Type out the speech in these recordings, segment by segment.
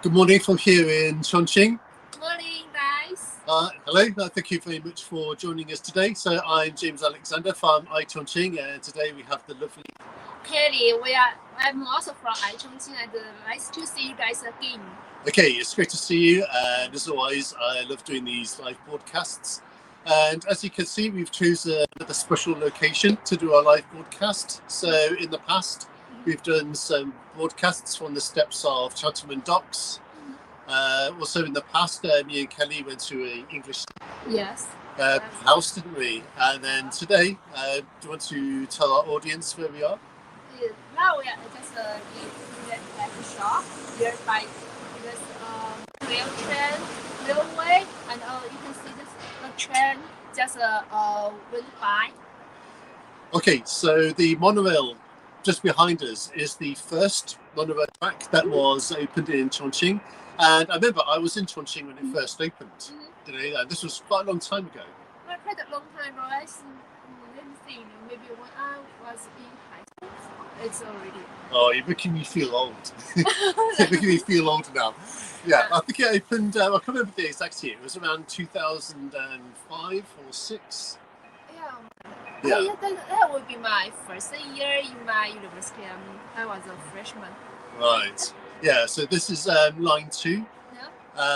Good morning from here in Chongqing. Morning, guys. Hello, thank you very much for joining us today. So I'm James Alexander from iChongqing, and today we have the lovely... Kelly, I'm also from iChongqing, and nice to see you guys again. Okay, it's great to see you, and as always, I love doing these live broadcasts. And as you can see, we've chosen another special location to do our live broadcast. So in the past, we've done some broadcasts from the steps of Cheltenham Docks. Also in the past, me and Kelly went to an English house, didn't we? And then today, do you want to tell our audience where we are? Now we are just in the shop nearby this railway, and you can see the train just went by. Okay, so the monorail just behind us is the first monorail track that was opened in Chongqing. And I remember I was in Chongqing when it first opened. And this was quite a long time ago. Quite a long time ago. Let me think. Maybe when I was in high school. It's already. Oh, you're making me feel old. You're making me feel old now. Yeah, I think it opened, I can't remember the exact year. It was around 2005 or 6. Yeah, that would be my first year in my university. I was a freshman. Right. Yeah, so this is line 2. Yeah.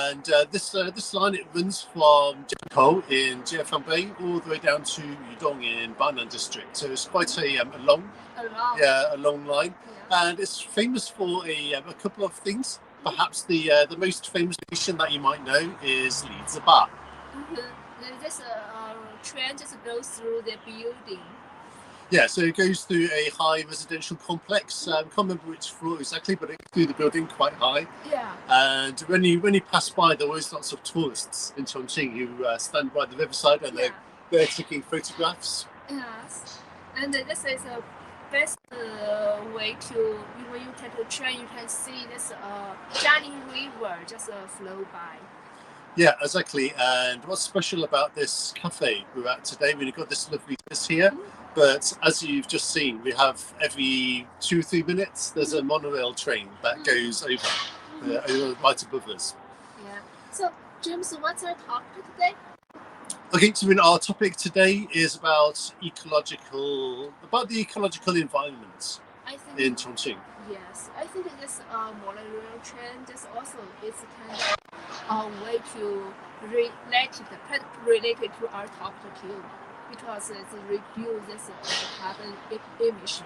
And this line, it runs from Jiangkou in Jiefang all the way down to Yudong in Bannan district. So it's quite a long line. Yeah. And it's famous for a couple of things. Perhaps the most famous station that you might know is Yangtze. This train just goes through the building. Yeah, so it goes through a high residential complex. I can't remember which floor exactly, but it goes through the building quite high. Yeah. And when you pass by, there are always lots of tourists in Chongqing who stand by the riverside and they're taking photographs. Yes, and this is the best way to, when you take the train, you can see this Jialing River just flow by. Yeah, exactly. And what's special about this cafe we're at today, we've got this lovely space here, but as you've just seen, we have every 2 or 3 minutes, there's a monorail train that goes over right above us. Yeah. So, James, what's our topic today? Okay, so our topic today is about the ecological environment in Chongqing. Yes, I think this monorail train just also is kind of a way to related to our topic too, because it reduces carbon emission.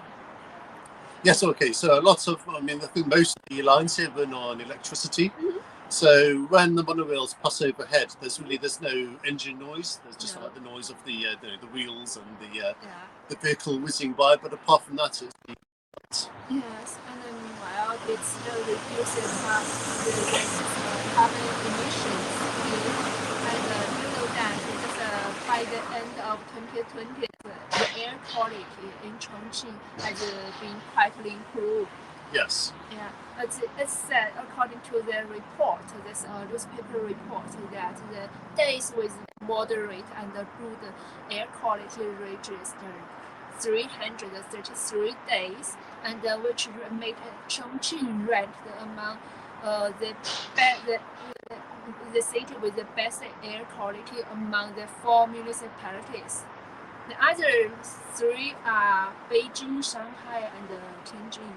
Yes, okay. So lots of, I think most of the lines here run on electricity. So when the monorails pass overhead, there's no engine noise. There's just like the noise of the wheels and the vehicle whizzing by. But apart from that, it's yes, and then meanwhile, it reduces carbon emissions. And you know that just by the end of 2020, the air quality in Chongqing has been quite improved. Yes. Yeah, it's said according to the report, this newspaper report, that the days with moderate and good air quality reaches 333 days, and which make Chongqing ranked among the city with the best air quality among the 4 municipalities. The other 3 are Beijing, Shanghai, and Tianjin.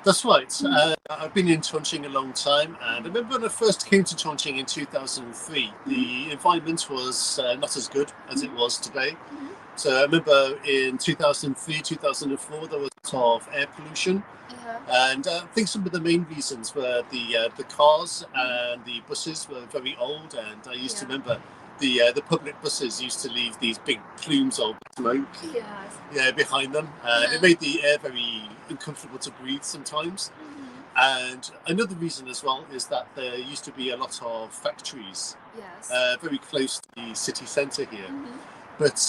That's right. I've been in Chongqing a long time, and I remember when I first came to Chongqing in 2003, the environment was not as good as it was today. So I remember in 2003, 2004, there was a lot of air pollution. And I think some of the main reasons were the cars and the buses were very old, and I used to remember the public buses used to leave these big plumes of smoke behind them, and it made the air very uncomfortable to breathe sometimes. And another reason as well is that there used to be a lot of factories very close to the city centre here. But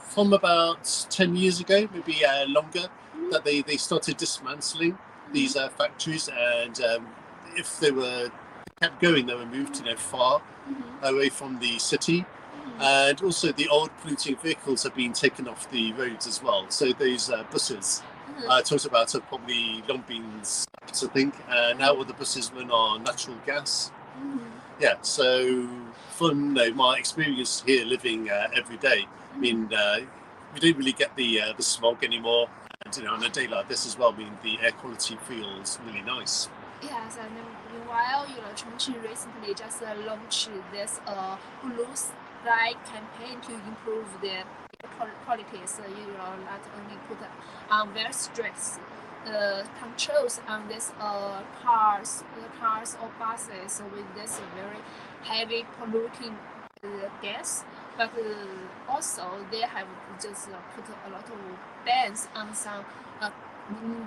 from about 10 years ago, maybe longer, that they started dismantling these factories, and if they were kept going, they were moved far away from the city. And also the old polluting vehicles have been taken off the roads as well. So those buses Talked about probably Longbean's, I think. Now all the buses run on natural gas. Yeah, so from my experience here living every day, I mean, we don't really get the smog anymore. And on a day like this as well, I mean, the air quality feels really nice. Yes, and meanwhile, Chongqing recently just launched this blue sky campaign to improve the air quality. So not only put on very strict controls on this cars or buses with this very heavy polluting gas, but also they have just put a lot of bans on some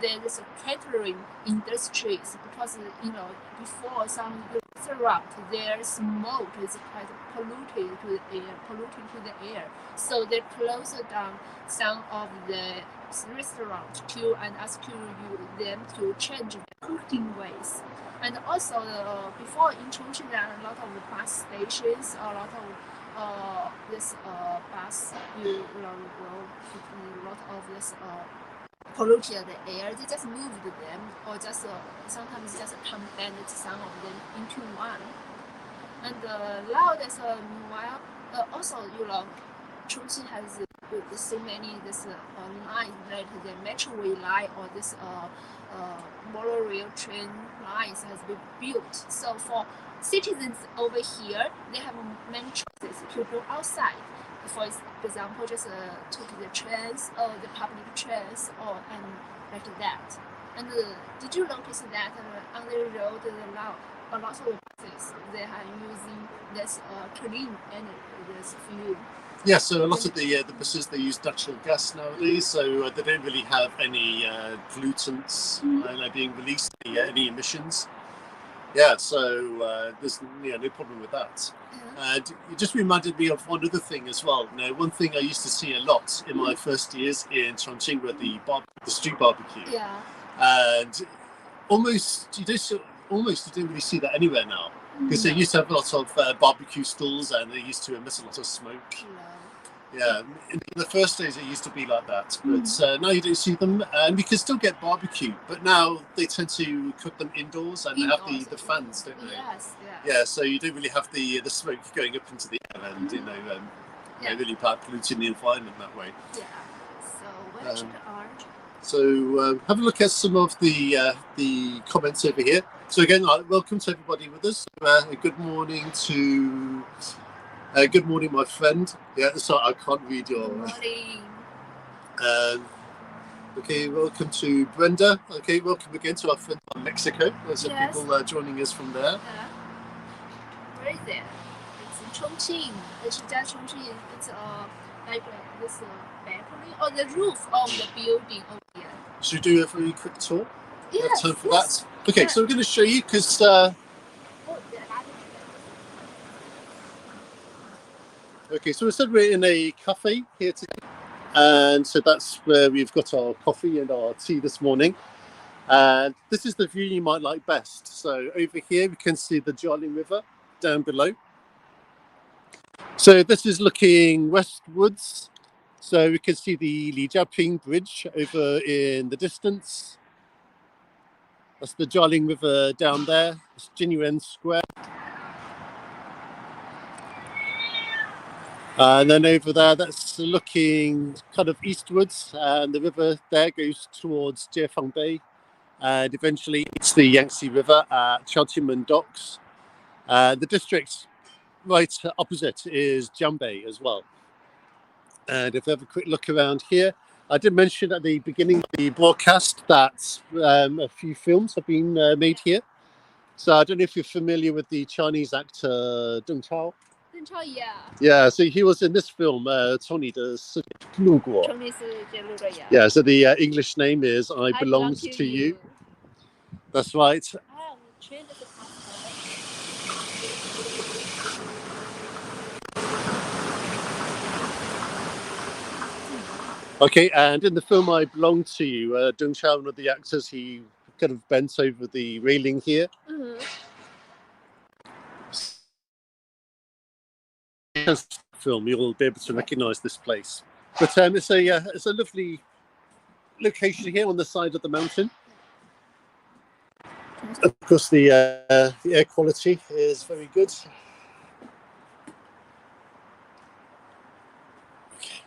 there's catering industries, because before some restaurant their smoke is quite polluted to the air, so they closed down some of the restaurants and ask them to change their cooking ways. And also before in Chongqing there are a lot of bus stations, a lot of this bus will put a lot of this polluted air. They just moved them, or just sometimes just combined some of them into one. And now there's meanwhile also Chongqing has so many this lines, like the Metroway line or this monorail train lines has been built. So for citizens over here, they have many choices to go outside. For example, just took the trains or the public trains and like that. And did you notice that on the road now a lot of buses they are using this clean energy, this fuel? Yeah, so a lot of the buses, they use natural gas nowadays, so they don't really have any pollutants being released, any emissions. Yeah, so there's no problem with that. And it just reminded me of one other thing as well. Now, one thing I used to see a lot in my first years in Chongqing were the street barbecue. Yeah. And almost you don't really see that anywhere now, because they used to have lots of barbecue stalls, and they used to emit a lot of smoke. Yeah, in the first days it used to be like that, but now you don't see them, and we can still get barbecue, but now they tend to cook them indoors, and they have the fans, don't they? Yes, yeah. So you don't really have the smoke going up into the air, and really polluting the environment that way. Yeah. So what should orange? So have a look at some of the comments over here. So again, welcome to everybody with us. Good morning to. Good morning, my friend. Yeah, sorry, I can't read your. Good morning. Okay, welcome to Brenda. Okay, welcome again to our friend from Mexico. There's some Yes. people joining us from there. Where is it? It's in Chongqing. It's just Chongqing. It's like this balcony or the roof of the building over here. Should we do a very quick tour? Yes. Time for that. Okay, so we're going to show you because. Okay, so we said we're in a cafe here today, and so that's where we've got our coffee and our tea this morning. And this is the view you might like best. So over here we can see the Jialing River down below. So this is looking westwards. So we can see the Li Jiaping Bridge over in the distance. That's the Jialing River down there. It's Jinyuan Square. And then over there, that's looking kind of eastwards, and the river there goes towards Jiefang Bay, and eventually it's the Yangtze River at Xiaotimen Docks. The district right opposite is Jiangbei as well. And if we have a quick look around here, I did mention at the beginning of the broadcast that a few films have been made here. So I don't know if you're familiar with the Chinese actor Deng Chao. Yeah. Yeah, so he was in this film, Tony the Luguo. Yeah, so the English name is I Belongs to You. That's right. Okay, and in the film I Belong to You, Deng Chao, one of the actors, he kind of bent over the railing here. Film, you'll be able to recognise this place. But it's a lovely location here on the side of the mountain. Of course, the air quality is very good. Okay.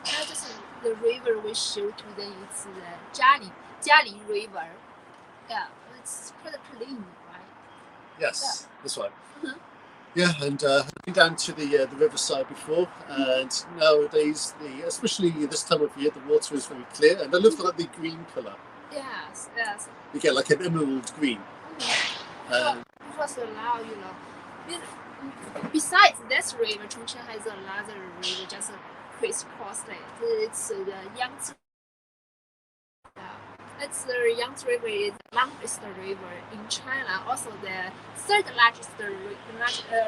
那就是 the river we showed to them is the Jiali River. Yeah, it's pretty clean, right? Yes, that's right. Mhm. Yeah, and I've been down to the riverside before, and nowadays, especially this time of year, the water is very clear, and I love like the green colour. Yes, yes. You get like an emerald green. Because now, besides this river, Chongqing has another river just crisscross it. It's the Yangtze. It's the Yangtze River is the longest river in China, also the third largest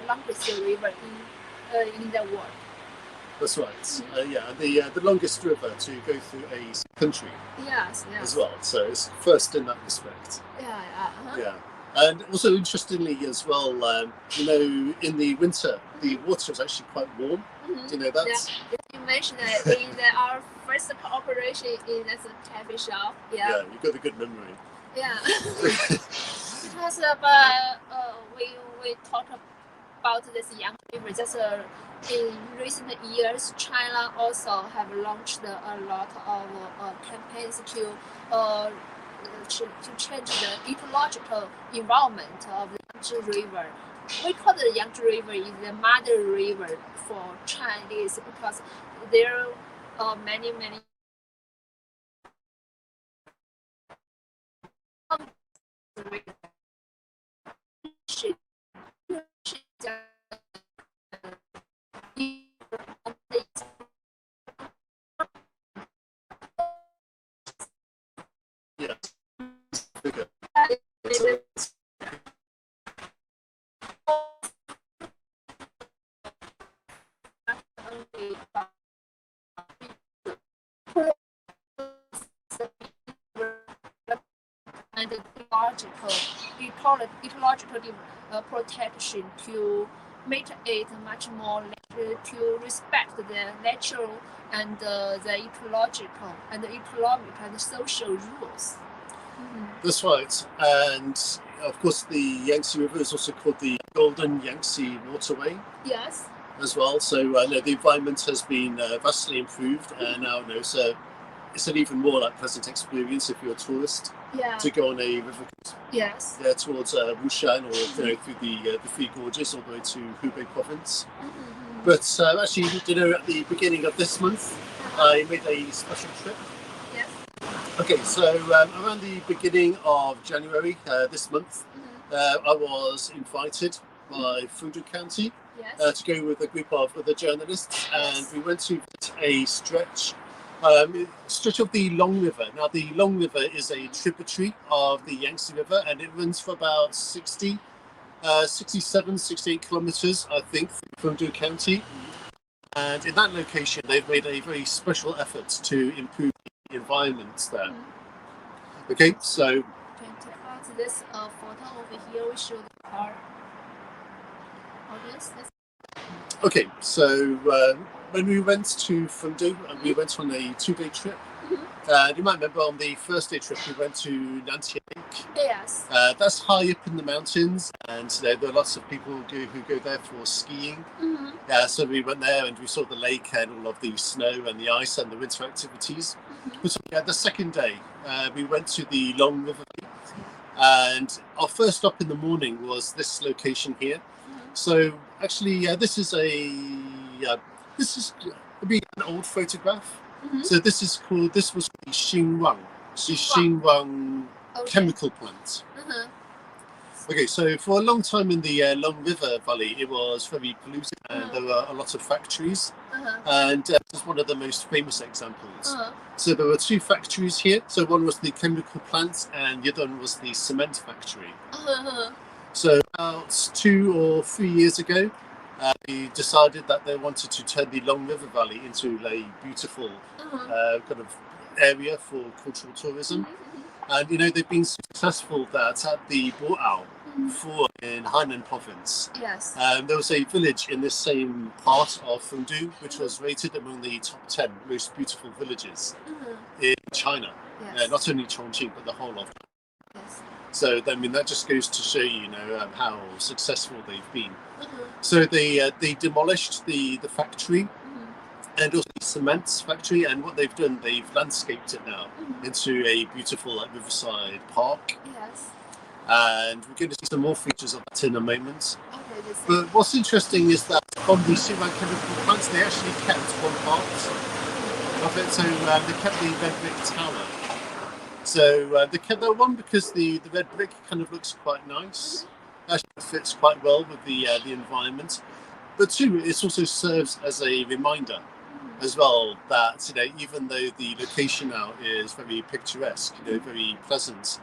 longest river in the world. That's right. Yeah, the longest river to go through a country. Yes. As well, so it's first in that respect. Yeah. And also interestingly as well, in the winter, the water is actually quite warm. Do you know that? Yeah. You mentioned that in our first cooperation in the cafe shop. Yeah, you've got a good memory. Yeah. Because we talked about this Yangtze River. Just in recent years, China also have launched a lot of campaigns to change the ecological environment of the Yangtze River. We call the Yangtze River is the mother river for Chinese because there are many and ecological protection to make it much more to respect the natural and the ecological and the economic and social rules. That's right, and of course the Yangtze River is also called the Golden Yangtze Waterway. Yes. As well, so the environment has been vastly improved, and now it's an even more like pleasant experience if you're a tourist to go on a river cruise. Yes. Towards Wushan or through the Three Gorges all the way to Hubei province. But actually, at the beginning of this month, I made a special trip. Yes. Okay, so around the beginning of January this month, I was invited by Fengdu County to go with a group of other journalists, and we went to a stretch of the Long River. Now, the Long River is a tributary of the Yangtze River, and it runs for about 67, 68 kilometers, I think, from Fengdu County. And in that location, they've made a very special effort to improve the environment there. Okay, so. Can take out this photo over here. We show our audience. Okay, so when we went to Fengdu, we went on a 2-day trip. You might remember on the first day trip we went to Yangtze Lake. Yes. That's high up in the mountains, and there are lots of people who go there for skiing. So we went there and we saw the lake and all of the snow and the ice and the winter activities. But the second day we went to the Long River, and our first stop in the morning was this location here. So actually, this is an old photograph. So this was the Xinwang chemical plant. Okay, so for a long time in the Long River Valley, it was very polluted, and there were a lot of factories. And this is one of the most famous examples. So there were 2 factories here. So one was the chemical plant, and the other one was the cement factory. So about 2 or 3 years ago, they decided that they wanted to turn the Long River Valley into a beautiful kind of area for cultural tourism. And they've been successful that at the Bo'ao for in Hainan province. Yes. There was a village in this same part of Fengdu which was rated among the top 10 most beautiful villages in China. Yes. Not only Chongqing, but the whole of China. Yes. So, I mean, that just goes to show you, how successful they've been. So they demolished the factory and also the cement factory, and what they've done, they've landscaped it now into a beautiful riverside park. Yes. And we're going to see some more features of that in a moment. Okay, But what's interesting is that on the Xinjiang chemical plants, they actually kept one part of it. So they kept the red brick tower. So they kept that one because the red brick kind of looks quite nice. Actually fits quite well with the environment. But two, it also serves as a reminder as well that even though the location now is very picturesque, very pleasant,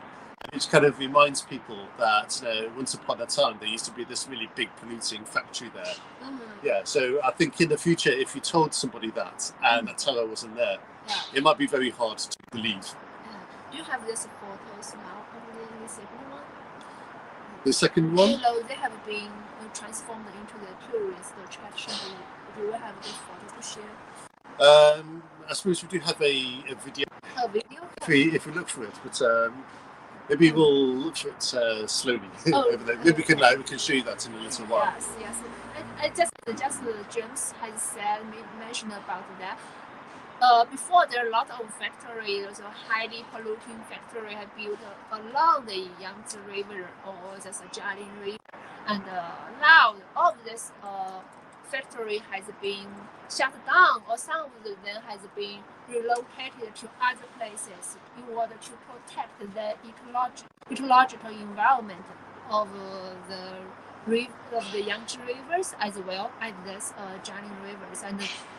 it kind of reminds people that once upon a time there used to be this really big polluting factory there. Yeah, so I think in the future, if you told somebody that and that tower wasn't there, it might be very hard to believe. Do you have these photos now of the second one? The second one? They have been transformed into the tourist attraction. Do you have this photo to share? I suppose we do have a video. A video? If we look for it, but maybe we'll look for it slowly over there. Maybe we can show you that in a little while. Yes. I just James has said mentioned about that. Before there are a lot of factories, highly polluting factory have built along the Yangtze River or the Jialing River, and now all of this factory has been shut down, or some of them has been relocated to other places in order to protect the ecological environment of the Yangtze rivers as well as this Jialing rivers and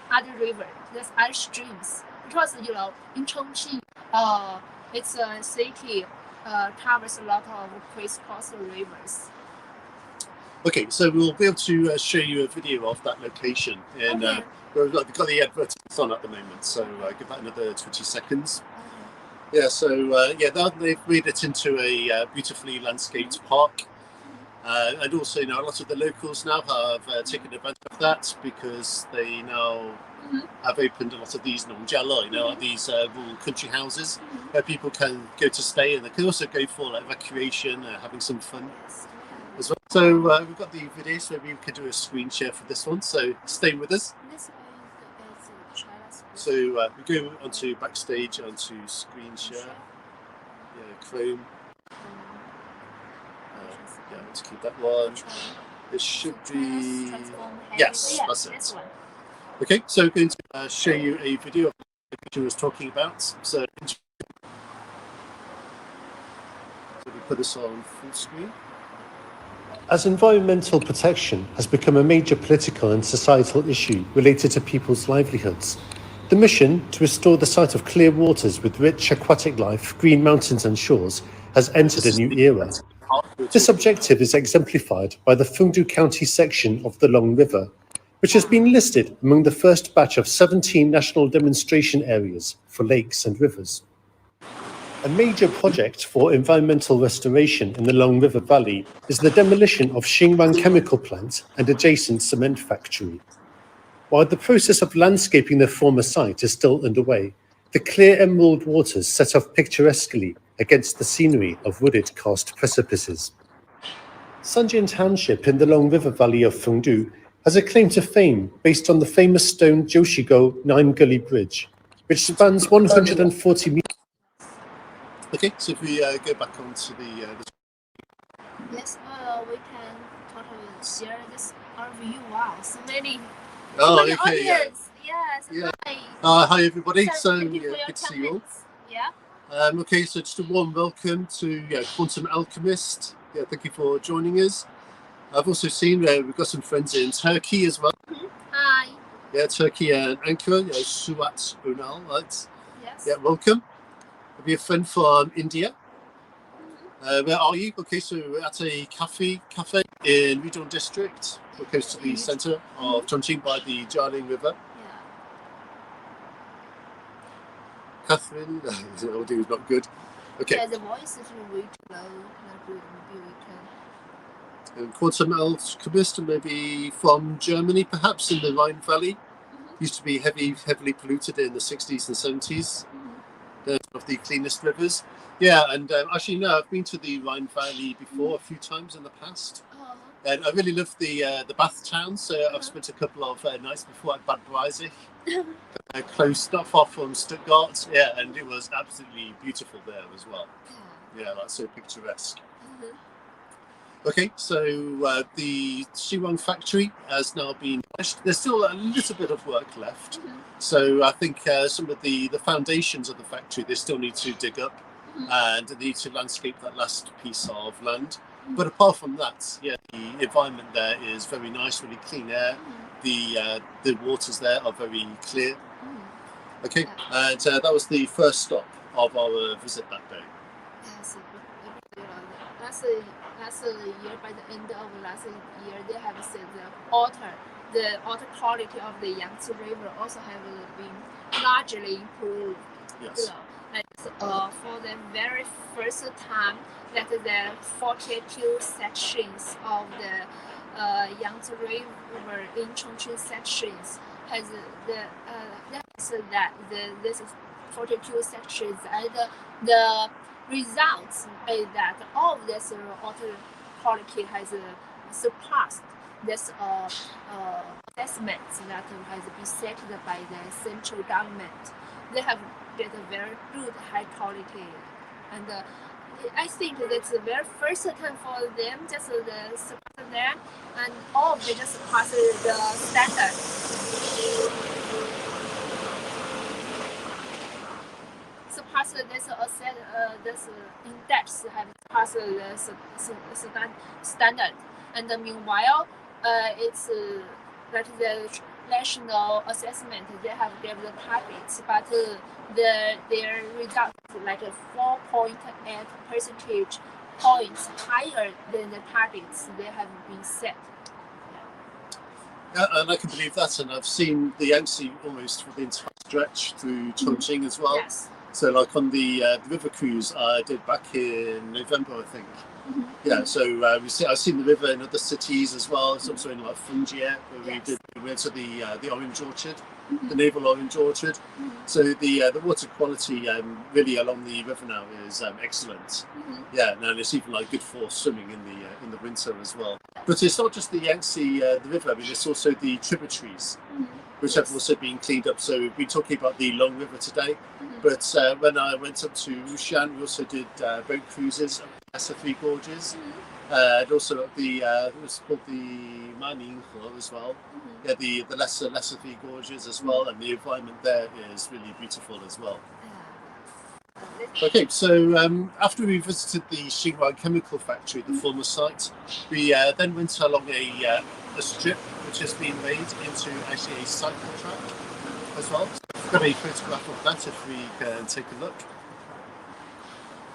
other rivers, there's other streams. Because in Chongqing, it's a city covers a lot of crisscross rivers. Okay, so we'll be able to show you a video of that location. And we've got the advertisements on at the moment, so give that another 20 seconds. Yeah, so now they've made it into a beautifully landscaped park. And also, a lot of the locals now have taken advantage of that because they now have opened a lot of these nongjiala, these rural country houses where people can go to stay, and they can also go for recreation, having some fun as well. So we've got the video, so maybe we could do a screen share for this one. So stay with us. So we go onto backstage, onto screen share, Chrome. To keep that one. It should be. Yes, that's it. Okay, so we're going to show you a video of what I was talking about. So we put this on full screen. As environmental protection has become a major political and societal issue related to people's livelihoods, the mission to restore the site of clear waters with rich aquatic life, green mountains and shores has entered a new era. This objective is exemplified by the Fengdu County section of the Long River, which has been listed among the first batch of 17 national demonstration areas for lakes and rivers. A major project for environmental restoration in the Long River Valley is the demolition of Xinjiang chemical plant and adjacent cement factory. While the process of landscaping the former site is still underway, the clear emerald waters set off picturesquely against the scenery of wooded karst precipices. Sanjian Township in the Long River Valley of Fengdu has a claim to fame based on the famous stone Joshigo 9-gully bridge, which spans 140 meters. Okay, so if we go back onto the Yes, we can totally share this overview. Wow, so many. okay, audience. Yes. Hi everybody. So good to see you all. Yeah. Okay, so just a warm welcome to Quantum Alchemist. Yeah, thank you for joining us. I've also seen we've got some friends in Turkey as well. Hi. Yeah, Turkey and Ankara, Suat Unal, right? Yes. Yeah, welcome. Have you a friend from India? Where are you? Okay, so we're at a cafe in Regional District, close to the centre of Chongqing by the Jialing River. Yeah. Catherine, the audio is not good. Okay. Yeah, the voice is way too low. Not good. Maybe we can. quantum alchemist, maybe from Germany, perhaps in the Rhine Valley. Used to be heavily polluted in the 60s and 70s. One of the cleanest rivers. Yeah, and actually, no, I've been to the Rhine Valley before a few times in the past. And I really love the bath towns. So I've spent a couple of nights before at Bad Breisig, close not far from Stuttgart. Yeah, and it was absolutely beautiful there as well. Yeah, like so picturesque. Okay, so the Xinguang factory has now been finished. There's still a little bit of work left. So I think some of the foundations of the factory, they still need to dig up and they need to landscape that last piece of land. But apart from that, yeah, the environment there is very nice, really clean air. The waters there are very clear. Okay, and that was the first stop of our visit that day. Yes, last year, by the end of last year, they have said the water quality of the Yangtze River also have been largely improved. Yes. For the very first time, that the 42 sections of the Yangtze River in Chongqing sections has this 42 sections, and the results is that all of this water quality has surpassed this assessments that has been set by the central government. They have get a very good high quality, and I think that's the very first time for them just surpass them, and all of them just pass the standard. Surpass this index have passed the standard, and meanwhile, it's that the national assessment they have given the targets, but their results like 4.8 percentage points higher than the targets they have been set. Yeah, and I can believe that, and I've seen the Yangtze almost for the entire stretch through Chongqing as well. Yes. So like on the river cruise I did back in November, I think. Yeah, so I've seen the river in other cities as well. It's also in like Fungia, where we went to the orange orchard, the naval orange orchard. So the water quality really along the river now is excellent. Yeah, and it's even like good for swimming in the winter as well. But it's not just the Yangtze, the river. I mean, it's also the tributaries, which have also been cleaned up. So we've been talking about the Long River today, but when I went up to Wushan, we also did boat cruises. Lesser Three Gorges, and also the it was called the Maninghe as well. Yeah, the lesser Three Gorges as well, and the environment there is really beautiful as well. Okay, so after we visited the Xinguang chemical factory, the former site, we then went along a strip which has been made into actually a cycle track as well. So I've got a photograph of that if we can take a look.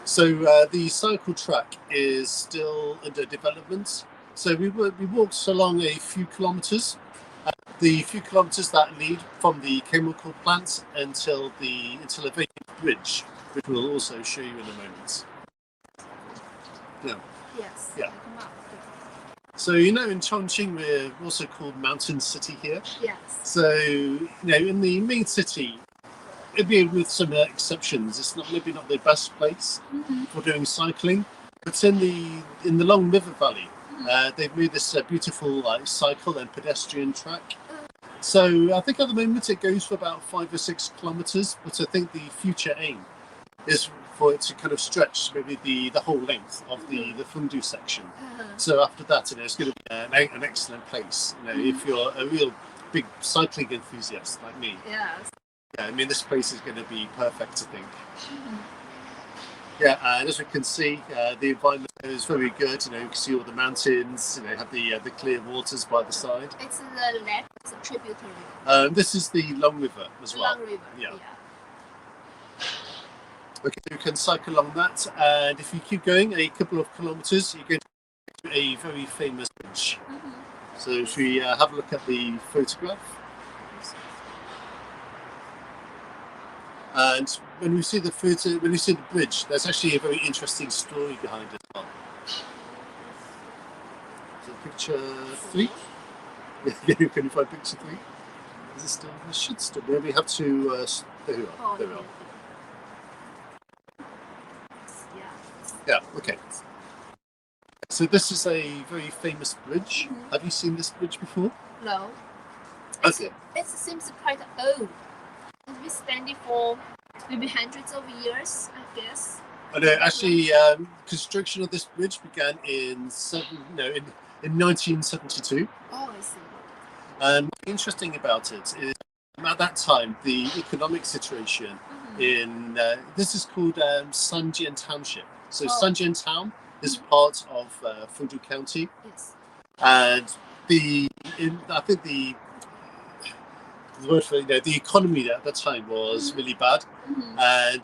So the cycle track is still under development. So we walked along a few kilometres. The few kilometres that lead from the chemical plant until a vacant bridge, which we'll also show you in a moment. Yeah. Yes. Yeah. So in Chongqing we're also called Mountain City here. Yes. So in the main city, maybe with some exceptions, it's maybe not the best place for doing cycling. But in the Long River Valley, they've made this beautiful cycle and pedestrian track. So I think at the moment it goes for about 5 or 6 kilometres. But I think the future aim is for it to kind of stretch maybe the whole length of the Fundu section. So after that, it's going to be an excellent place. If you're a real big cycling enthusiast like me. Yes. Yeah, I mean, this place is going to be perfect, I think. Yeah, and as we can see, the environment is very good. You can see all the mountains. Have the clear waters by the side. It's the next tributary. This is the Long River as well. Long River. Yeah. Okay, you can cycle along that, and if you keep going a couple of kilometres, you're going to a very famous bridge. So if we have a look at the photograph. And when we see the bridge, there's actually a very interesting story behind it as well. So picture 3. Can you find picture 3? Is it still? It should still. Maybe we have to. There we are. Oh, There we are. Yeah. Yeah. Okay. So this is a very famous bridge. Mhm. Have you seen this bridge before? No. Okay. It seems quite old. It's been standing for maybe hundreds of years, I guess. Actually, construction of this bridge began in 1972. Oh, I see. And what's interesting about it is at that time the economic situation in this is called Sanjian Township. So Sanjian Town is part of Fudu County, Yes. and I think the word for the economy at that time was really bad, and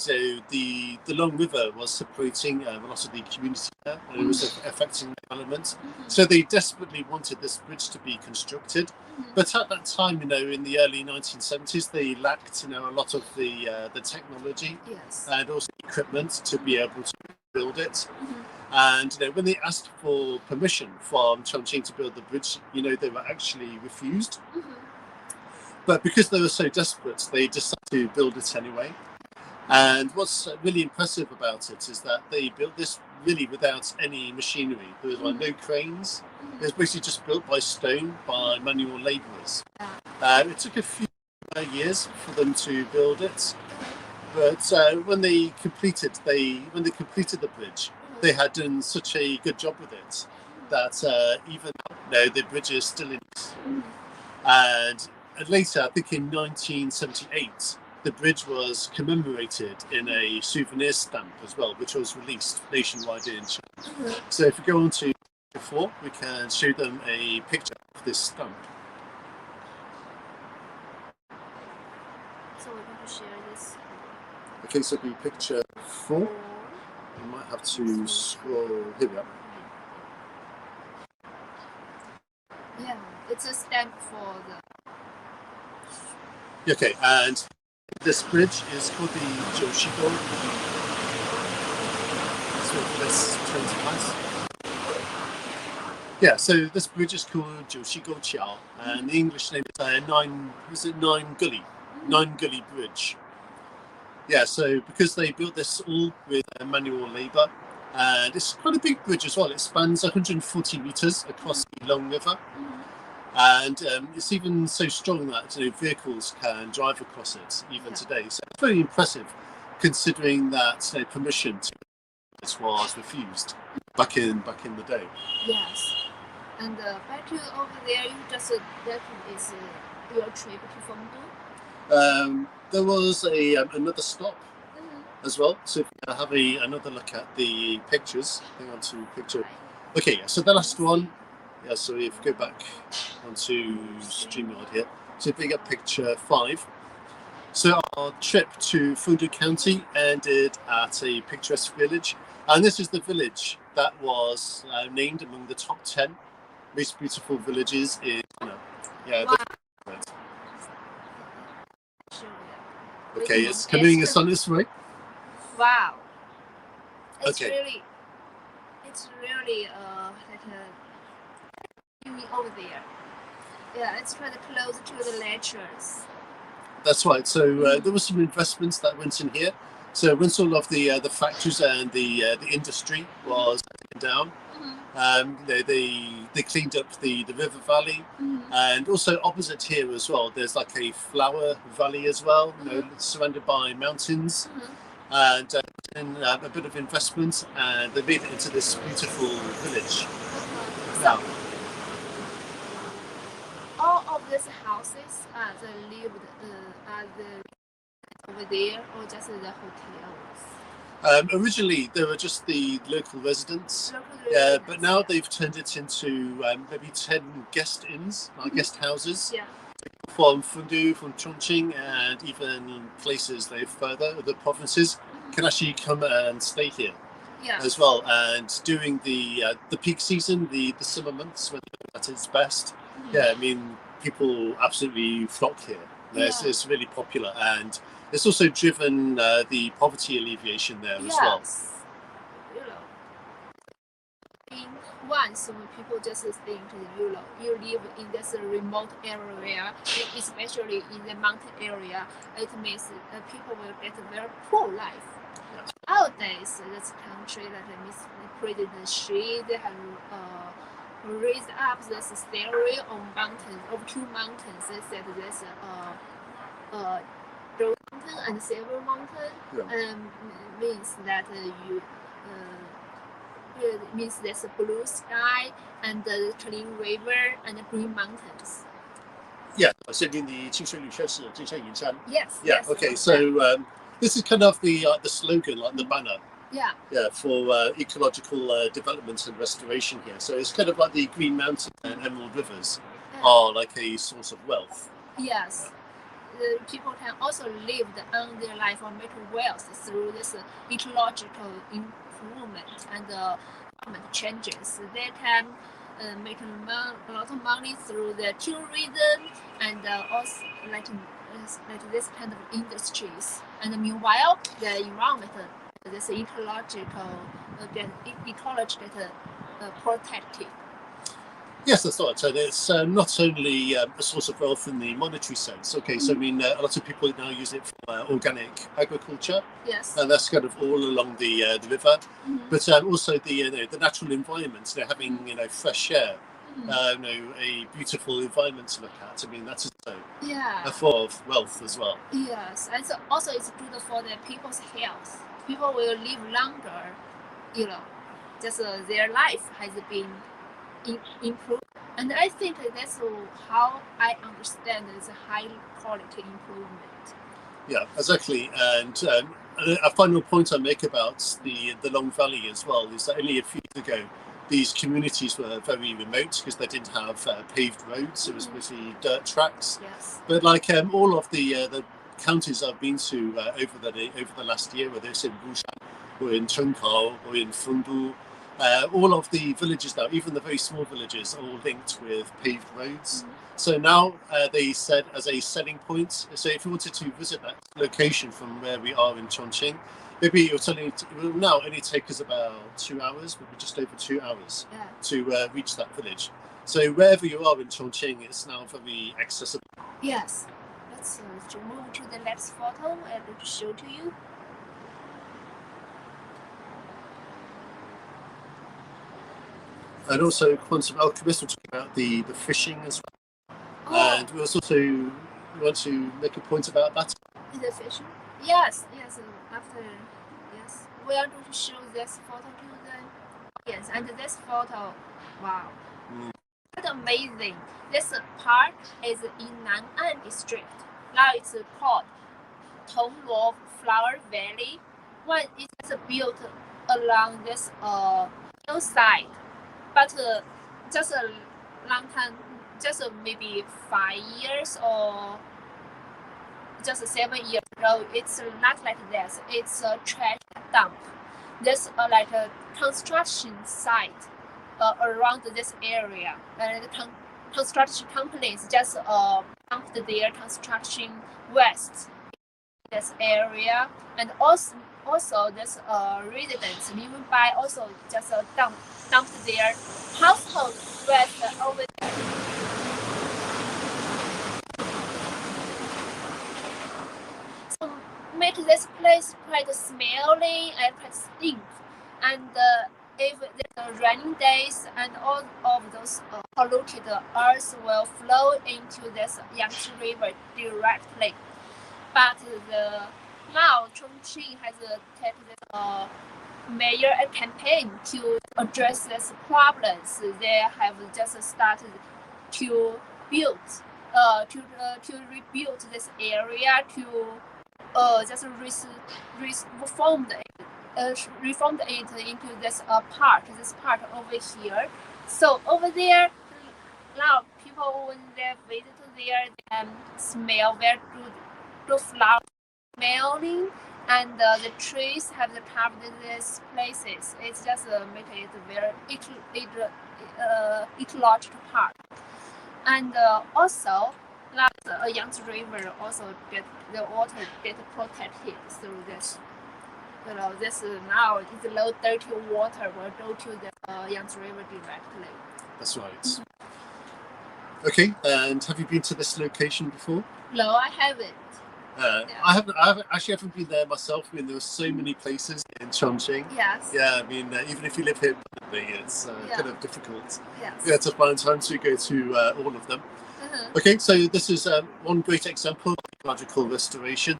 the Long River was separating a lot of the community there, and it was affecting development. So they desperately wanted this bridge to be constructed, but at that time, in the early 1970s, they lacked a lot of the technology Yes. and also equipment to be able to build it. And when they asked for permission from Chongqing to build the bridge, they were actually refused. But because they were so desperate, they decided to build it anyway. And what's really impressive about it is that they built this really without any machinery. There was no cranes. It was basically just built by stone by manual labourers. It took a few years for them to build it, but when they completed the bridge, they had done such a good job with it that even now the bridge is still in use. And later, I think in 1978, the bridge was commemorated in a souvenir stamp as well, which was released nationwide in China. So if we go on to 4, we can show them a picture of this stamp. So we're going to share this. Okay, so the picture 4, you might have to scroll. Here we are. Yeah, it's a stamp for the. Okay, and this bridge is called the Jiushigo. So let's turn to us. Yeah, so this bridge is called Jiushigo Qiao, and the English name is Nine Gully Bridge. Yeah, so because they built this all with manual labour, and it's quite a big bridge as well. It spans 140 meters across the Long River. And it's even so strong that vehicles can drive across it even today. So it's very impressive, considering that permission to this was refused back in the day. Yes, and back to over there, you just that is your trip to Fengdu. There was another stop as well. So if you have another look at the pictures, hang on to picture. Okay, so the last one. Yeah, so if you go back onto StreamYard here, so if we get picture 5. So our trip to Fudu County ended at a picturesque village, and this is the village that was named among the top 10 most beautiful villages in China. Yeah. Wow. Okay, it's coming on this way. Wow. It's okay. really like a. Over there. Yeah, it's rather close to the lectures. That's right. So there were some investments that went in here. So once all of the factories and the industry was taken down, they cleaned up the river valley, and also opposite here as well. There's like a flower valley as well, surrounded by mountains, and a bit of investment, and they made it into this beautiful village. Now. All of these houses are over there, or just the hotels? Originally, they were just the local residents. But now they've turned it into maybe 10 guest inns, like guest houses. Yeah. From Fudu, from Chongqing, and even places further, the provinces, can actually come and stay here as well. And during the peak season, the summer months when it's at its best, I mean, people absolutely flock here. It's really popular, and it's also driven the poverty alleviation there as well. once when people just think you live in this remote area, especially in the mountain area, it means people will get a very poor life. Yes. Nowadays, this country that Miss President Xi, they have raised up this theory on mountains, of two mountains. They said this Road Mountain and Silver Mountain, Yeah. means that it means there's a blue sky and the clean river and the green mountains. Yeah, I said in the 清水旅社是金山银山. Yes. Yeah. Yes, Okay. So this is kind of the slogan, like the banner. Yeah. Yeah, for ecological development and restoration here. So it's kind of like the Green Mountain and Emerald Rivers are like a source of wealth. Yes. People can also live on their life or make wealth through this ecological improvement and climate changes. They can make a lot of money through the tourism and also like this kind of industries. And meanwhile, the environment, this ecological protected. Yes, that's right. So it's not only a source of wealth in the monetary sense. Okay, so I mean, a lot of people now use it for organic agriculture. Yes. And that's kind of all along the river, but also the natural environment. Having fresh air, a beautiful environment to look at. I mean, that's a form of wealth as well. Yes, and so also it's good for the people's health. People will live longer. Just their life has been improved, and I think that's how I understand it's a high quality improvement. Yeah, exactly. And a final point I make about the Long Valley as well is that only a few years ago, these communities were very remote because they didn't have paved roads. It was mostly dirt tracks. Yes. But like all of the counties I've been to over the last year, whether it's in Bushan or in Chongqing or in Fengdu, all of the villages now, even the very small villages, are all linked with paved roads. So now they said as a selling point, so if you wanted to visit that location from where we are in Chongqing, maybe it will now only take us about 2 hours, maybe just over 2 hours to reach that village. So wherever you are in Chongqing, it's now very accessible. Yes. Let's move to the next photo and to show to you. And also, Quantum Alchemist will talk about the fishing as well. And we also want to make a point about that. The fishing? Yes. We are going to show this photo to the audience. And this photo, wow. Quite amazing. This park is in Nan'an district. Now it's called Tongluo Flower Valley. One is built along this hillside. But just a long time, just maybe 5 years or just 7 years ago, it's not like this. It's a trash dump. There's like a construction site around this area, and the construction companies just dumped their construction waste in this area, and also this residents living by also just dumped their household waste over there. So make this place quite smelly and quite stink. And if there's rainy days and all of those polluted earth will flow into this Yangtze River directly. But now Chongqing has taken this major campaign to address these problems. They have just started to build, to rebuild this area, to just reformed it into this park over here. So over there, now people when they visit there, they smell very good. The flowers smelling, and the trees have carved these places. It's just make it a very ecological park. And also, like Yangtze River also get the water get protected through this. This now is low dirty water will go to the Yangtze River directly. That's right. Okay, and have you been to this location before? No, I haven't. Yeah. I haven't been there myself. I mean, there are so many places in Chongqing. Yes. Yeah, I mean, even if you live here permanently, it's kind of difficult. Yes. To find time to go to all of them. Mm-hmm. Okay, so this is one great example of ecological restoration.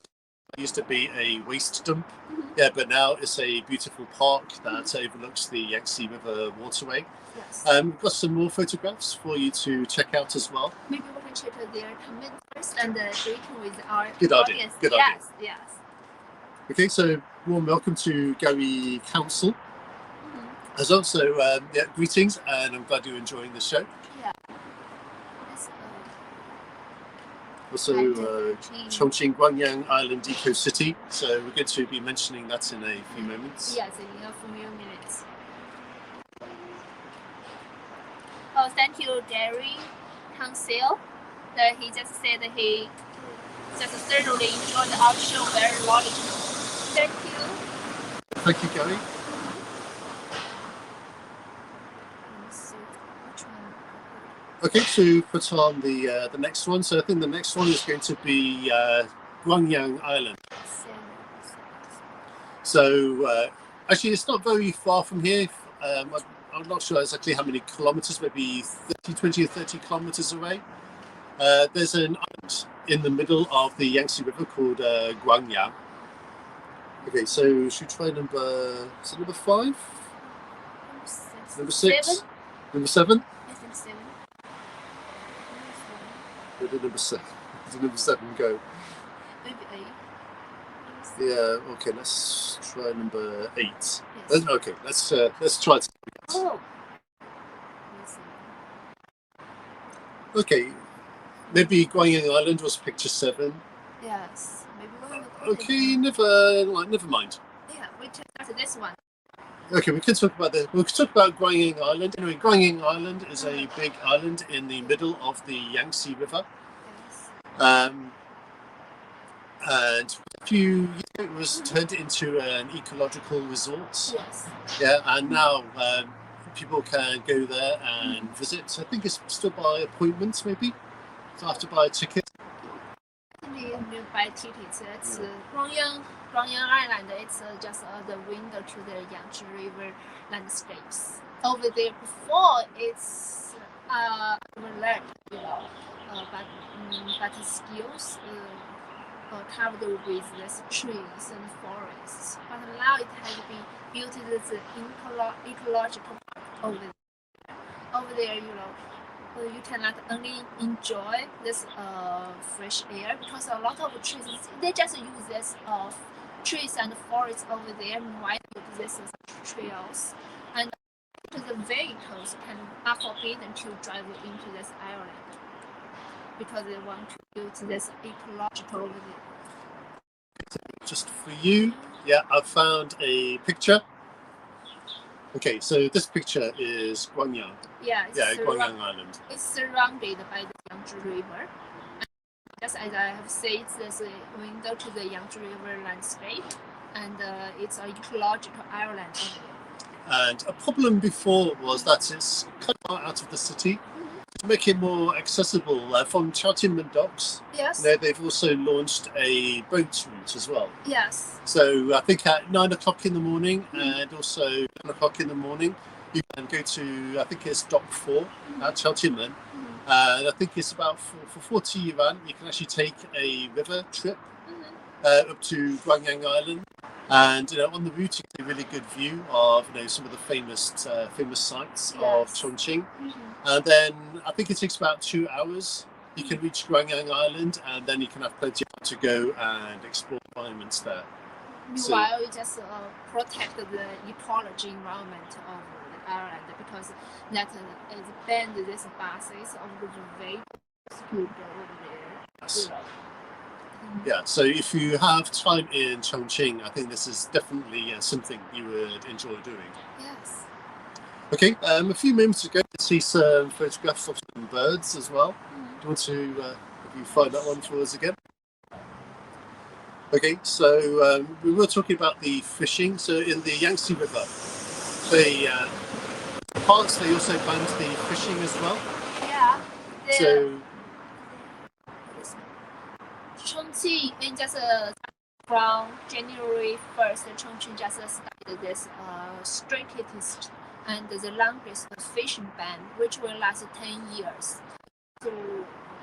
It used to be a waste dump, but now it's a beautiful park that overlooks the Yangtze River Waterway. Yes. We've got some more photographs for you to check out as well. Maybe we can check their comment first and greeting with our Good idea. audience. Good idea. Yes. Okay, so warm welcome to Gary Council. As well, so greetings, and I'm glad you're enjoying the show. Yeah. Also, Chongqing Guangyang Island Eco City. So we're going to be mentioning that in a few moments. Yes, in a few minutes. Oh, thank you, Gary Council. That he just said that he just thoroughly enjoyed our show, very knowledgeable. Thank you. Thank you, Gary. Okay, so put on the next one. So I think the next one is going to be Guangyang Island. So actually, it's not very far from here. I'm not sure exactly how many kilometers, maybe 20 or 30 kilometers away. There's an island in the middle of the Yangtze River called Guangyang. Okay, so should we try number 5? Number 6? Number 7? I think 7. Where did number 7? Where did number 7 go? Maybe 8. Yeah. Okay. Let's try number 8. Yes. Okay. Let's try. Oh. Okay. Maybe Guangyang Island was picture 7. Yes. Maybe one. Okay. Never mind. Yeah, we check out this one. Okay, we can talk about Guangyang Island. Anyway, Guangyang Island is a big island in the middle of the Yangtze River. Yes. And a few years ago, it was turned into an ecological resort. Yes. Yeah, and now people can go there and visit. I think it's still by appointment, maybe. So I have to buy a ticket. You buy tickets. It's Guangyang Island. It's just the window to the Yangtze River landscapes. Over there before it's land, but skills covered with this trees and forests. But now it has been built as an ecological park over there. Over there, you cannot only enjoy this fresh air because a lot of trees, they just use this trees and forests over there and wide this trails. And the vehicles are forbidden to drive into this island because they want to build this ecological over there. Just for you, I found a picture. Okay, so this picture is Guangyang. Guangyang Island. It's surrounded by the Yangtze River. And just as I have said, there's a window to the Yangtze River landscape, and it's an ecological island over there. And a problem before was that it's cut out of the city to make it more accessible from Chongqing docks. Yes. They've also launched a boat route as well. Yes. So I think at 9 o'clock in the morning and also 10 o'clock in the morning, you can go to, I think it's Dock 4 at Chongqing. And I think it's about for 40 yuan, you can actually take a river trip up to Guangyang Island. And on the route, you get a really good view of some of the famous sites of Chongqing. And then I think it takes about 2 hours. You can reach Guangyang Island, and then you can have plenty of time to go and explore environments there. Meanwhile, you just protect the ecology environment of the island because that is banned this buses of the vehicles to go over there. Yes. Yeah, so if you have time in Chongqing, I think this is definitely something you would enjoy doing. Yes. Okay, a few moments ago, you see some photographs of some birds as well. Do you want to have you find that one for us again? Okay, so we were talking about the fishing. So in the Yangtze River, they parts, they also banned the fishing as well. Yeah. So Chongqing in just from January 1st, Chongqing just started this strictest and the longest fishing ban, which will last 10 years. So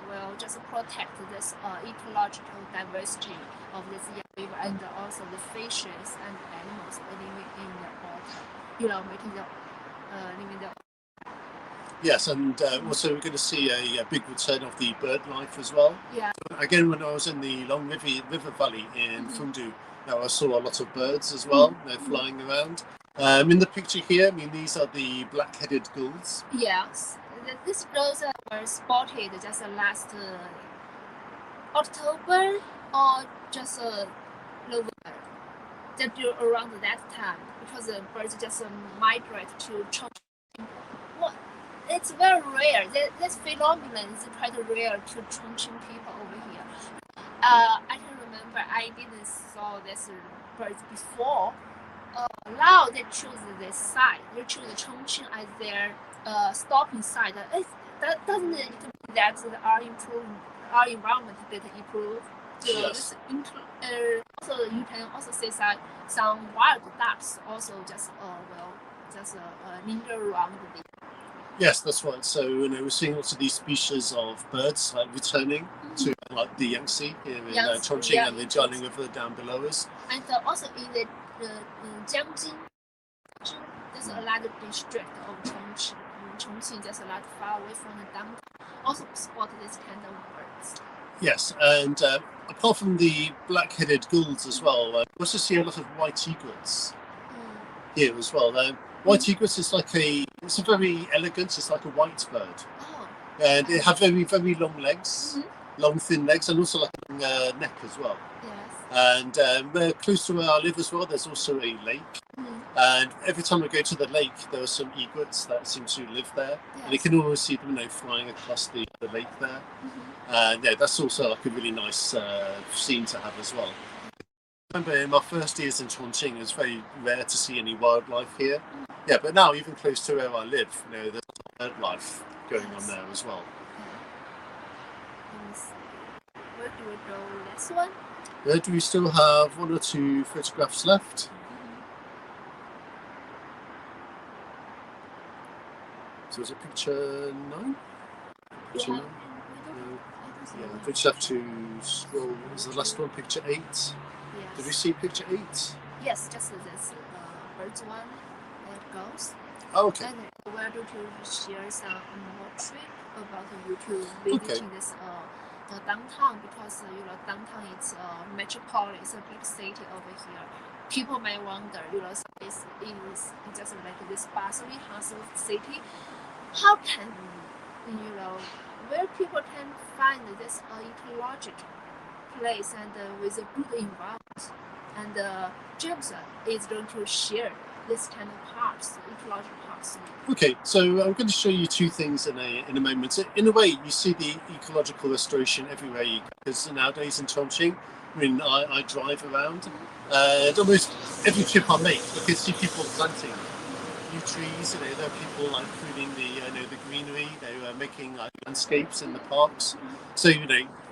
will just protect this ecological diversity of this river and also the fishes and animals living in the water, making the living the. yes, and also we're going to see a big return of the bird life as well. Yeah. Again, when I was in the Long River Valley in Fundu, I saw a lot of birds as well. They're flying around. In the picture here, I mean, these are the black-headed gulls. Yes, these gulls were spotted just last October or just November, just around that time, because the birds just migrate to Chongqing. Well, it's very rare. This phenomenon is quite rare to Chongqing people over here. I can remember I didn't saw this birds before. Now they choose this site. They choose Chongqing as their stopping site. That doesn't mean that our environment get improved. So yes. Also you can also see some wild ducks also just linger around the. Yes, that's right. So we're seeing lots of these species of birds returning to like the Yangtze here in Chongqing and the Jialing River down below us. And also in the Jiangtze, there's a lot of district of Chongqing. Chongqing just a lot far away from the downtown. Also spot this kind of birds. Yes, and apart from the black-headed gulls as well, we also see a lot of white egrets here as well. White egret is it's a very elegant, it's like a white bird. Oh. And they have very, very long legs, long thin legs, and also like a long neck as well. Yes. And close to where I live as well, there's also a lake. And every time I go to the lake, there are some egrets that seem to live there. Yes. And you can always see them flying across the lake there. And that's also like a really nice scene to have as well. I remember in my first years in Chongqing, it was very rare to see any wildlife here. Yeah, but now even close to where I live, there's bird life going on there as well. Where do we go next one? Do we still have 1 or 2 photographs left? So is it picture 9? Picture 9? Yeah, we just have to scroll. Is the last one picture 8? Yes. Did we see picture 8? Yes, just this birds one. It goes. Oh, okay. And we're going to share some more trip about YouTube visiting this downtown, because downtown is a metropolis, a big city over here. People may wonder, it's just like this bustling hustle city. How can where people can find this ecological place and with a good environment? And James is going to share this kind of parks, ecological parks. Okay, so I'm going to show you 2 things in a moment. In a way, you see the ecological restoration everywhere you go, because nowadays in Chongqing, I mean, I drive around, and almost every trip I make, I can see people planting new trees. There are people like pruning the greenery. They're making landscapes in the parks. So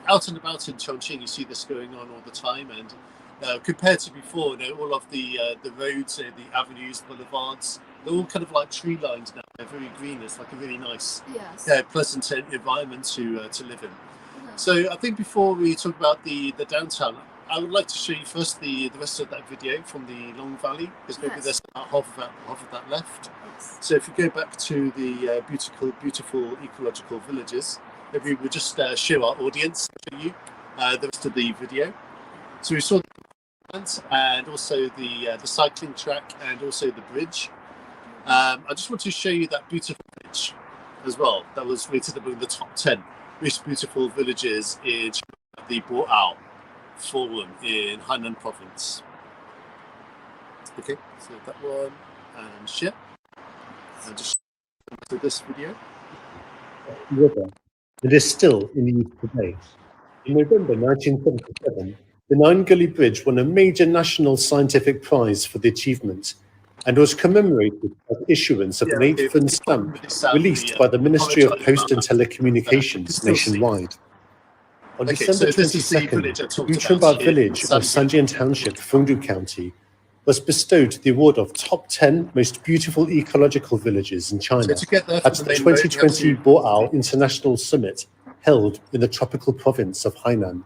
out and about in Chongqing, you see this going on all the time. And compared to before, all of the roads, the avenues, boulevards, they're all kind of like tree lined now. They're very green. It's like a really nice, pleasant environment to live in. So I think before we talk about the downtown, I would like to show you first the rest of that video from the Long Valley, because maybe there's about half of that left. Yes. So if you go back to the beautiful ecological villages, maybe we'll just show our audience, show you the rest of the video. So we saw the plants and also the cycling track and also the bridge. I just want to show you that beautiful bridge as well. That was rated among the top 10 most beautiful villages in the Bo'ao Forum in Hainan province. Okay, so that one and share. And just to this video. River that is still in use today. In November 1977, the Nine Gully Bridge won a major national scientific prize for the achievement, and was commemorated by the issuance of an 8th stamp released by the Ministry of Post and Telecommunications nationwide. On December 22nd, Uchenba village of Sanjian Township, Fengdu County, was bestowed the award of Top 10 Most Beautiful Ecological Villages in China at the 2020 Boao International Summit held in the tropical province of Hainan.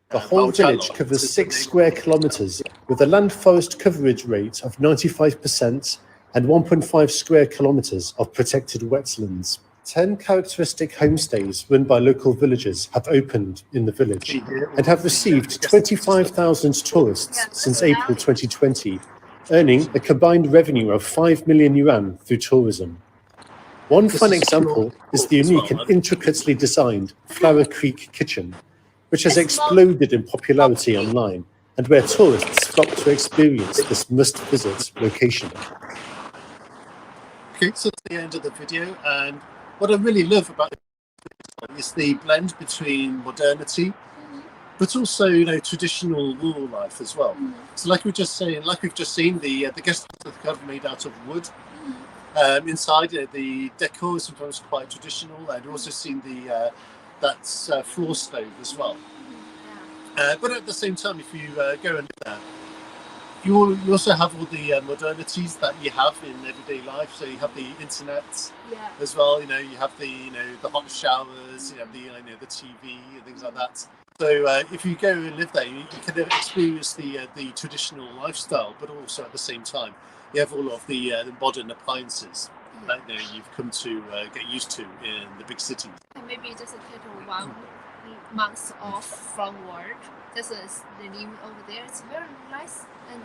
The whole village covers 6 square kilometers with a land forest coverage rate of 95% and 1.5 square kilometers of protected wetlands. 10 characteristic homestays run by local villagers have opened in the village and have received 25,000 tourists since April 2020, earning a combined revenue of 5 million yuan through tourism. One fun example is the unique and intricately designed Flower Creek Kitchen, which has exploded in popularity online and where tourists flock to experience this must-visit location. Okay, so that's the end of the video, and what I really love about it is the blend between modernity, but also, you know, traditional rural life as well. So, like we've just seen, the guest houses are made out of wood. Inside, the decor is sometimes quite traditional, and also seen the that's floor stove as well. But at the same time, if you go and live there, you also have all the modernities that you have in everyday life. So you have the internet as well. You know, you have the hot showers. You have the TV and things like that. So if you go and live there, you can experience the traditional lifestyle, but also at the same time, you have all of the modern appliances that you've come to get used to in the big cities. And maybe just take 1 month off from work. Just living over there. It's very nice and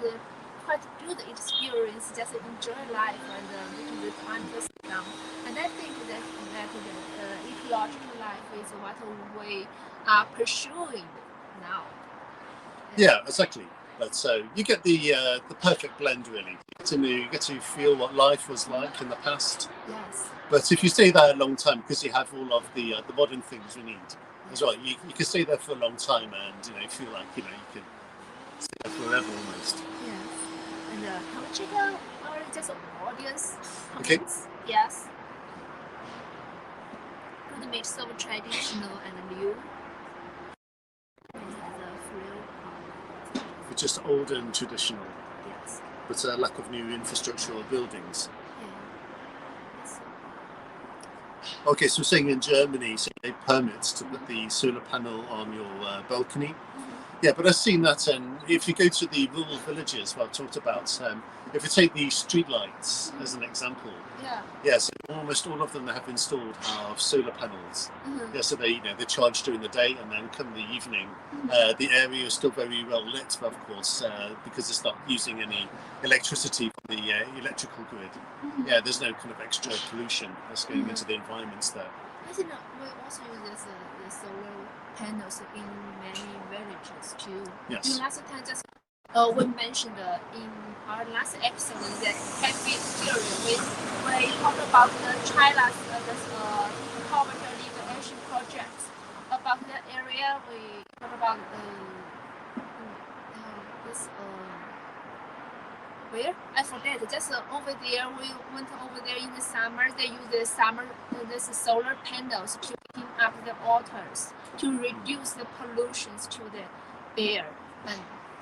quite good experience. Just enjoy life and making the time to sit down. And I think that the ecological life is what we are pursuing now. Yeah, exactly. But so you get the perfect blend, really. You get to feel what life was like in the past. Yes. But if you stay there a long time, because you have all of the modern things you need as well, you can stay there for a long time, and you feel like you can stay there forever almost. Yes. And can we check out our just audience comments? Okay. Yes. Good mix of traditional and new. It's just old and traditional, Yes. but a lack of new infrastructure or buildings. Yes. Okay, so we're saying in Germany, so they permits to put the solar panel on your balcony. Yeah, but I've seen that, and if you go to the rural villages, what I've talked about, if you take the street lights as an example, so almost all of them that have installed have solar panels. Yeah, so they charge during the day, and then come the evening, the area is still very well lit, but of course, because it's not using any electricity from the electrical grid. Yeah, there's no kind of extra pollution that's going into the environments there. I think we also use the solar panels in many villages too. Yes. Last time, just we mentioned in our last episode that happy experience we talked about the China's poverty alleviation project. About that area, we talked about this. Where? I forget. Just over there, we went over there in the summer. They use this solar panels to heat up the waters to reduce the pollutions to the air and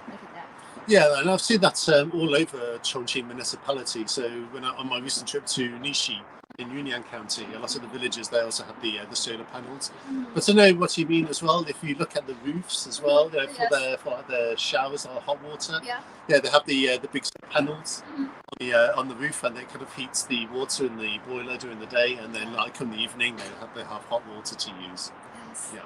like that. Yeah, and I've seen that all over Chongqing municipality. So when on my recent trip to Nishi in Yunnan County, a lot of the villages they also have the solar panels. But to know what you mean as well, if you look at the roofs as well, for the showers or hot water, they have the big panels on the roof, and it kind of heats the water in the boiler during the day, and then like in the evening they have hot water to use. Yes. Yeah.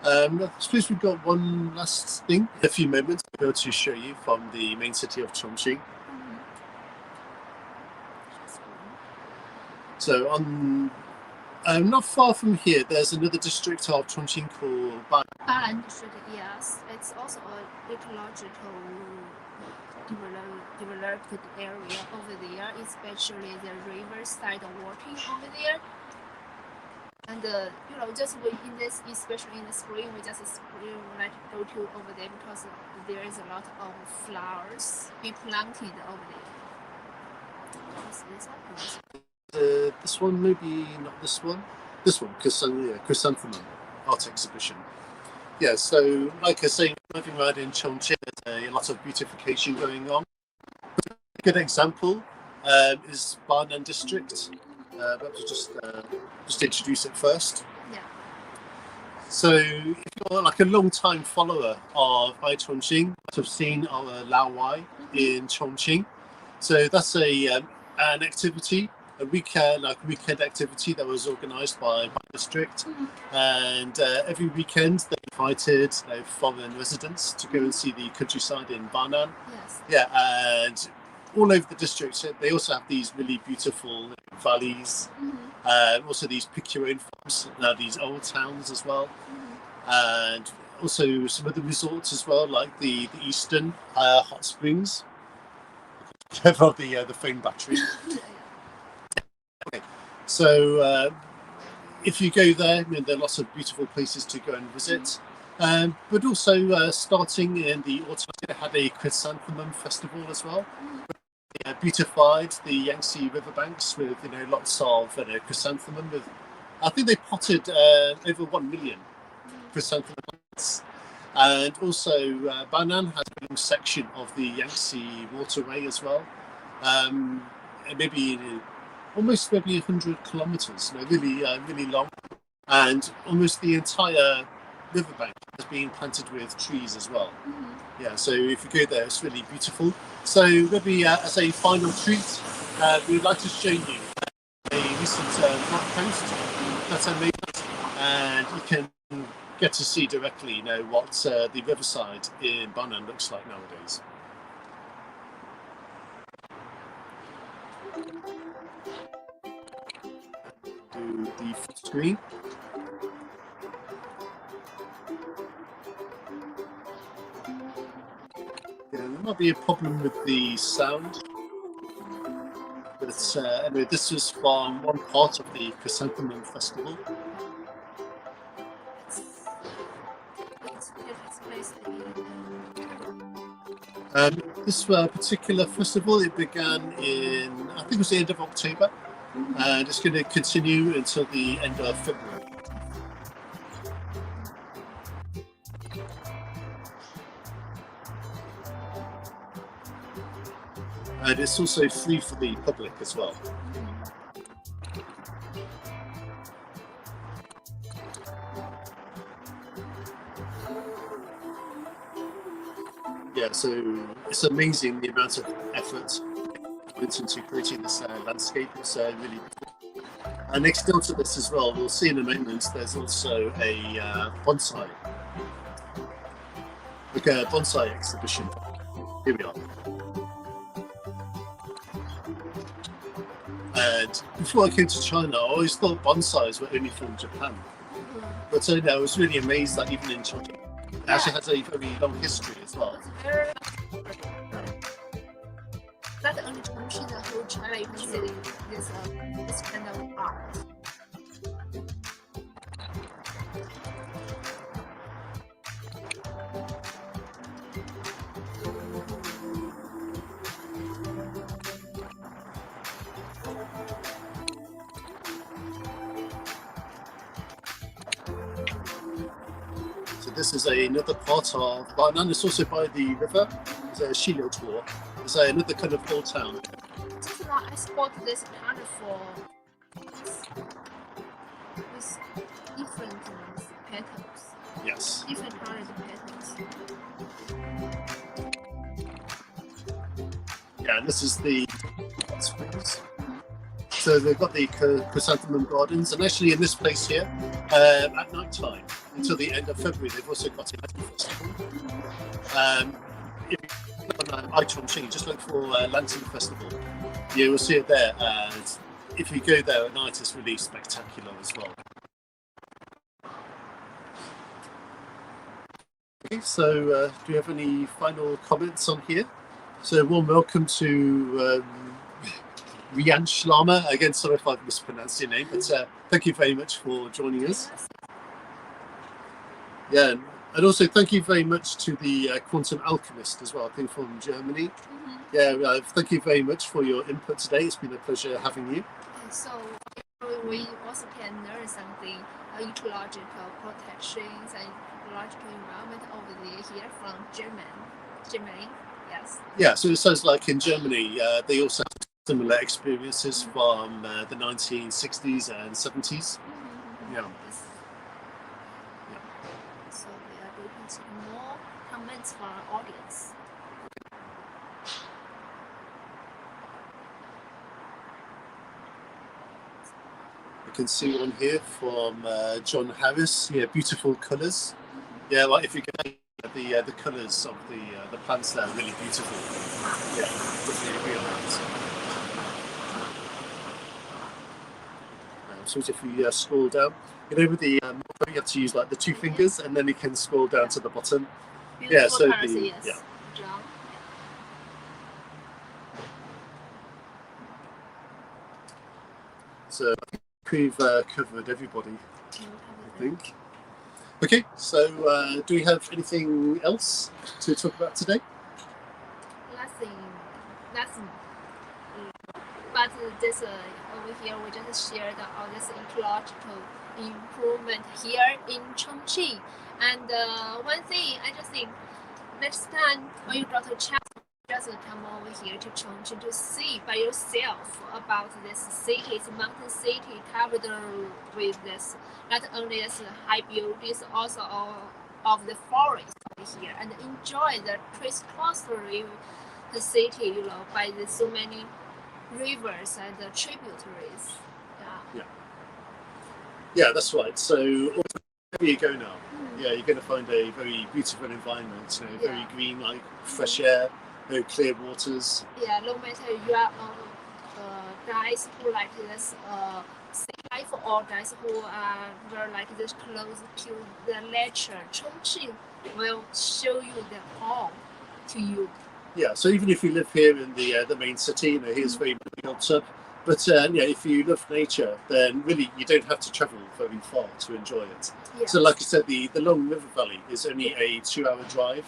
I suppose we've got one last thing, a few moments to be able to show you from the main city of Chongqing. So not far from here, there's another district of Chongqing called Balan district, yes. It's also a ecological developed area over there, especially the riverside walking over there. And just in this, especially in the spring, we like to go to over there because there is a lot of flowers be planted over there. This one, maybe not this one. This one, Chrysanthemum Art Exhibition. Yeah, so like I say, driving around in Chongqing, there's a lot of beautification going on. A good example is Banan District. Perhaps just introduce it first. Yeah. So if you're like a long-time follower of iChongqing, you must have seen our Waterway in Chongqing. So that's an activity, a weekend activity that was organised by district, and every weekend they invited foreign residents to go and see the countryside in Banan. Yes. Yeah, and all over the district they also have these really beautiful valleys, also these pick-your-own farms, these old towns as well, and also some of the resorts as well, like the Eastern hot springs. Careful of the phone battery. Okay. So if you go there, there are lots of beautiful places to go and visit. But also starting in the autumn, they had a chrysanthemum festival as well. They beautified the Yangtze riverbanks with lots of chrysanthemum. I think they potted over 1 million chrysanthemums. And also Banan has a long section of the Yangtze Waterway as well. Maybe almost 100 kilometers, really long, and almost the entire riverbank has been planted with trees as well. Yeah, so if you go there, it's really beautiful. So maybe as a final treat, we would like to show you a recent blog post that I made, and you can get to see directly what the riverside in Banan looks like nowadays. Do the full screen. Yeah, there might be a problem with the sound, but anyway, this is from one part of the Chrysanthemum Festival. This particular festival, it began in, I think it was the end of October, and it's going to continue until the end of February. And it's also free for the public as well. Yeah, so it's amazing the amount of effort went into creating this landscape. It's really beautiful. And next door to this as well, we'll see in a moment, there's also a bonsai, like a bonsai exhibition. Here we are. And before I came to China, I always thought bonsais were only from Japan. But I was really amazed that even in China, it actually has a very long history as well. Not only Chongqing, the whole China, you can see this kind of art. This is another part of Banan. It's also by the river. It's a Xiliu Tuo. It's another kind of old town. Just now I spot this colorful with different petals. Yes. Different colored petals. Yeah, and this is the hot springs. So they've got the chrysanthemum gardens, and actually in this place here, at night time until the end of February, they've also got a lantern festival. If you look on iChongqing, just look for Lantern Festival. You will see it there, and if you go there at night, it's really spectacular as well. Okay, so do you have any final comments on here? So warm welcome to Rian Schlama. Again, sorry if I've mispronounced your name, but thank you very much for joining us. Yeah, and also thank you very much to the Quantum Alchemist as well, I think from Germany. Yeah, thank you very much for your input today. It's been a pleasure having you. So we also can learn something ecological protections and ecological environment over here from Germany. Yes. Yeah, so it sounds like in Germany they also have similar experiences from the 1960s and 70s. Yeah. Yes. So we are looking to more comments from our audience. I can see one here from John Harris. Yeah, beautiful colours. Yeah, like if you can, the colours of the plants there are really beautiful. Yeah, definitely agree on that. So if we scroll down, with the you have to use like the two fingers, and then you can scroll down to the bottom. Beautiful yeah, so colours, yes. yeah. John. So I think we've covered everybody, I think. Okay, so do we have anything else to talk about today? Nothing. But this over here, we just shared all this ecological improvement here in Chongqing. And one thing, I just think next time when you got a chance, just come over here to Chongqing to see by yourself about this city. It's a mountain city covered with this, not only this high buildings, also all of the forest over here, and enjoy the crisscross the city, by the so many rivers and the tributaries. Yeah, that's right. So wherever you go now, yeah, you're going to find a very beautiful environment. Very green, like fresh air, clear waters. Yeah, no matter you are guys who like this city life or guys who are very like this close to the nature, Chongqing will show you the home to you. Yeah, so even if you live here in the main city, here's very built up. But if you love nature, then really you don't have to travel very far to enjoy it. Yeah. So like I said, the Long River Valley is only a 2-hour drive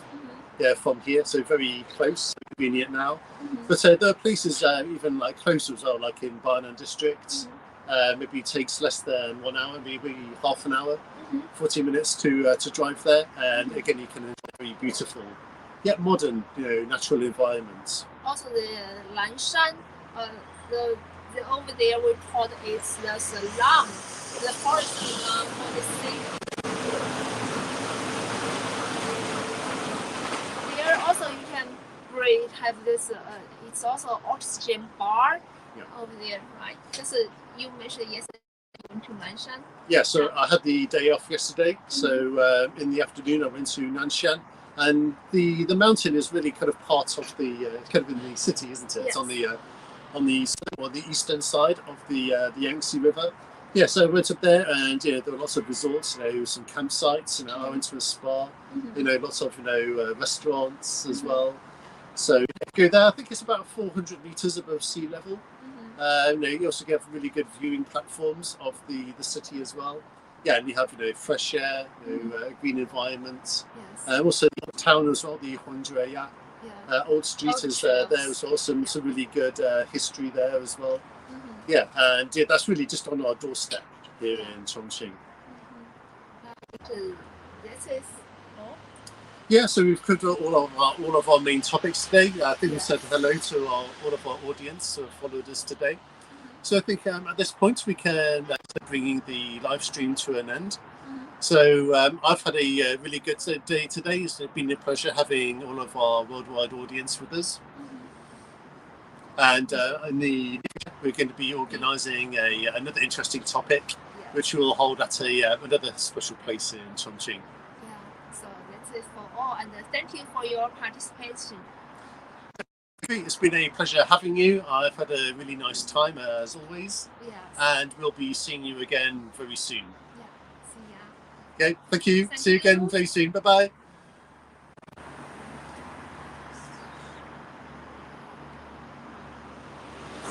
from here, so very close, convenient now. But there are places even like closer as well, like in Bainan district. Maybe it takes less than 1 hour, maybe half an hour, 40 minutes to drive there. And again, you can enjoy very beautiful, yet modern, natural environments. Also the Lanshan, the over there we call it's the Salam, the forest alarm for the city. There also you can have this. It's also oxygen bar over there, right? Because you mentioned yesterday you went to Nanshan. Yeah, so I had the day off yesterday. So in the afternoon I went to Nanshan. And the mountain is really kind of part of the kind of in the city, isn't it? Yes. It's on the eastern side of the Yangtze River. Yeah, so I went up there, and there were lots of resorts, some campsites. I went to a spa. Lots of restaurants as well. So if you go there, I think it's about 400 meters above sea level. You also get really good viewing platforms of the city as well. Yeah, and you have fresh air, green environment. Yes. Also the town as well, the Waterway. Old Street is there as well. Some really good history there as well. Yeah, and that's really just on our doorstep here in Chongqing. This is all. Yeah, so we've covered all of our main topics today. I think we said hello to all of our audience who have followed us today. So I think at this point we can start bringing the live stream to an end. So I've had a really good day today. It's been a pleasure having all of our worldwide audience with us. And we're going to be organising another interesting topic, which we'll hold at another special place in Chongqing. Yeah, so that's it for all. And thank you for your participation. It's been a pleasure having you. I've had a really nice time as always. Yes. And we'll be seeing you again very soon. Yeah. See ya. Okay, thank you. See you again very soon. Bye-bye.